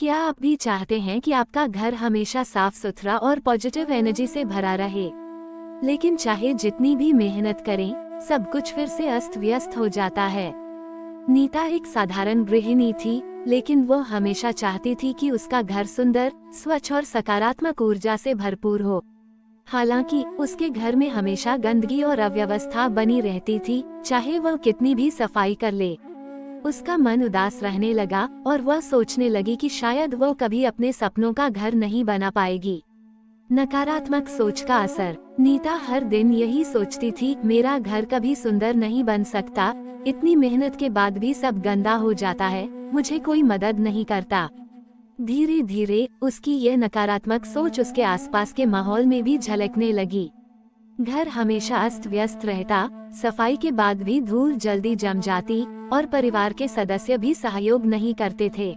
क्या आप भी चाहते हैं कि आपका घर हमेशा साफ सुथरा और पॉजिटिव एनर्जी से भरा रहे, लेकिन चाहे जितनी भी मेहनत करें, सब कुछ फिर से अस्त व्यस्त हो जाता है। नीता एक साधारण गृहिणी थी, लेकिन वो हमेशा चाहती थी कि उसका घर सुंदर, स्वच्छ और सकारात्मक ऊर्जा से भरपूर हो। हालांकि उसके घर में हमेशा गंदगी और अव्यवस्था बनी रहती थी, चाहे वह कितनी भी सफाई कर ले। उसका मन उदास रहने लगा और वह सोचने लगी कि शायद वो कभी अपने सपनों का घर नहीं बना पाएगी। नकारात्मक सोच का असर। नीता हर दिन यही सोचती थी, मेरा घर कभी सुंदर नहीं बन सकता, इतनी मेहनत के बाद भी सब गंदा हो जाता है, मुझे कोई मदद नहीं करता। धीरे धीरे उसकी यह नकारात्मक सोच उसके आसपास के माहौल में भी झलकने लगी। घर हमेशा अस्त व्यस्त रहता, सफाई के बाद भी धूल जल्दी जम जाती और परिवार के सदस्य भी सहयोग नहीं करते थे।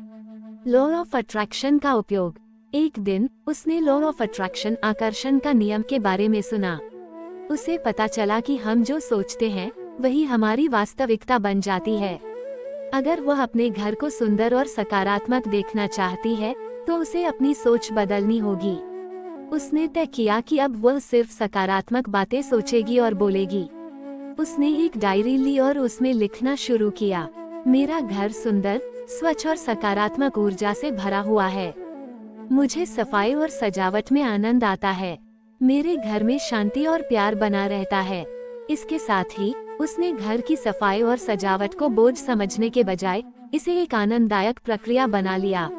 लॉ ऑफ अट्रैक्शन का उपयोग। एक दिन उसने लॉ ऑफ अट्रैक्शन, आकर्षण का नियम के बारे में सुना। उसे पता चला कि हम जो सोचते हैं वही हमारी वास्तविकता बन जाती है। अगर वह अपने घर को सुंदर और सकारात्मक देखना चाहती है तो उसे अपनी सोच बदलनी होगी। उसने तय किया कि अब वह सिर्फ सकारात्मक बातें सोचेगी और बोलेगी। उसने एक डायरी ली और उसमें लिखना शुरू किया, मेरा घर सुंदर, स्वच्छ और सकारात्मक ऊर्जा से भरा हुआ है। मुझे सफाई और सजावट में आनंद आता है। मेरे घर में शांति और प्यार बना रहता है। इसके साथ ही उसने घर की सफाई और सजावट को बोझ समझने के बजाय इसे एक आनंददायक प्रक्रिया बना लिया।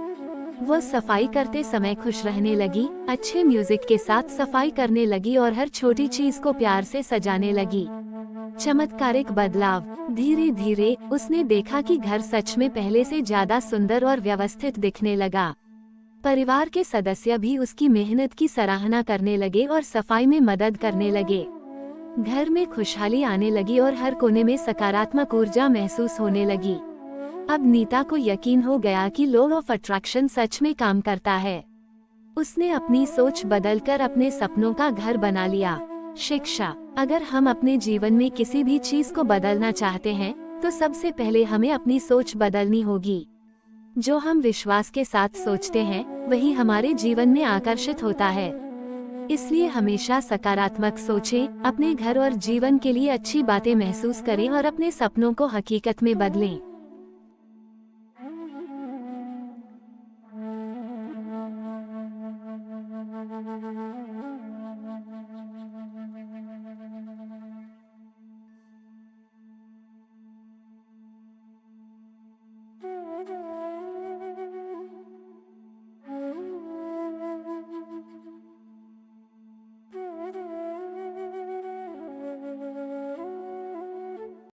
वह सफाई करते समय खुश रहने लगी, अच्छे म्यूजिक के साथ सफाई करने लगी और हर छोटी चीज को प्यार से सजाने लगी। चमत्कारिक बदलाव। धीरे धीरे उसने देखा कि घर सच में पहले से ज्यादा सुंदर और व्यवस्थित दिखने लगा। परिवार के सदस्य भी उसकी मेहनत की सराहना करने लगे और सफाई में मदद करने लगे। घर में खुशहाली आने लगी और हर कोने में सकारात्मक ऊर्जा महसूस होने लगी। अब नीता को यकीन हो गया कि लॉ ऑफ अट्रैक्शन सच में काम करता है। उसने अपनी सोच बदलकर अपने सपनों का घर बना लिया। शिक्षा। अगर हम अपने जीवन में किसी भी चीज को बदलना चाहते हैं तो सबसे पहले हमें अपनी सोच बदलनी होगी। जो हम विश्वास के साथ सोचते हैं वही हमारे जीवन में आकर्षित होता है। इसलिए हमेशा सकारात्मक सोचें, अपने घर और जीवन के लिए अच्छी बातें महसूस करें और अपने सपनों को हकीकत में बदलें।